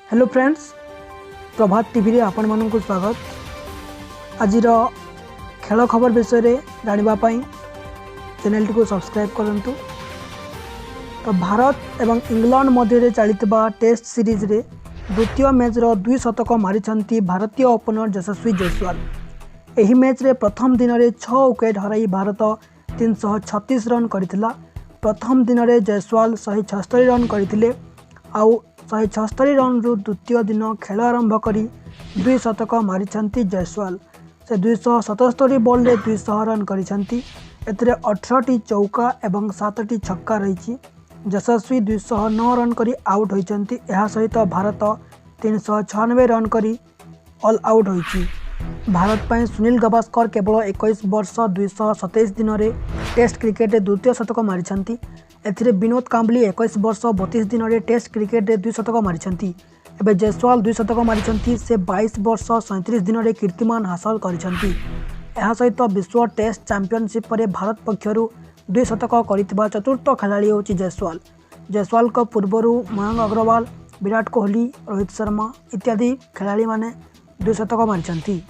Hello friends, प्रभात TV रे आपण मानक स्वागत। आज खेल खबर विषय रे जानिबा पई चैनल टी को सब्सक्राइब करंतु। तो भारत एवं इंग्लैंड मध्य रे चलितबा टेस्ट सीरीज रे द्वितीय मैच रो 2 शतक मारिछंती भारतीय ओपनर यशस्वी जायसवाल। एही मैच रे प्रथम दिन रे 6 विकेट हराई भारत 336 रन करथिला। प्रथम दिन रे जायसवाल 176 रन करथिले आउ 176 रन रु द्वितीय दिन खेल आरंभ करी 2 शतक मारिछंती जायसवाल। से 277 बॉल रे 200 रन करिछंती। एतरे 18टी चौका एवं 7टी छक्का रही। यशस्वी 209 रन करी आउट होइछंती। एहा सहित भारत 396 रन करी ऑल आउट होइछि। भारत पई सुनील गावस्कर केवल 21 वर्ष 227 दिन रे टेस्ट क्रिकेट रे द्वितीय शतक मारिछंती। एथिरे विनोद कांबली 21 वर्ष 32 दिन रे टेस्ट क्रिकेट रे 2 शतक मारिछंती। एबे जायसवाल 2 शतक मारिछंती। से 22 वर्ष 37 दिन रे कीर्तिमान हासिल करिछंती। एहा सहित विश्व टेस्ट चैंपियनशिप पर भारत पक्षरु 2 शतक करितबा चतुर्थ खिलाड़ी होची जायसवाल। जायसवाल को पूर्वरु मयंक अग्रवाल, विराट कोहली, रोहित शर्मा इत्यादि खिलाड़ी माने 2 शतक मारिछंती।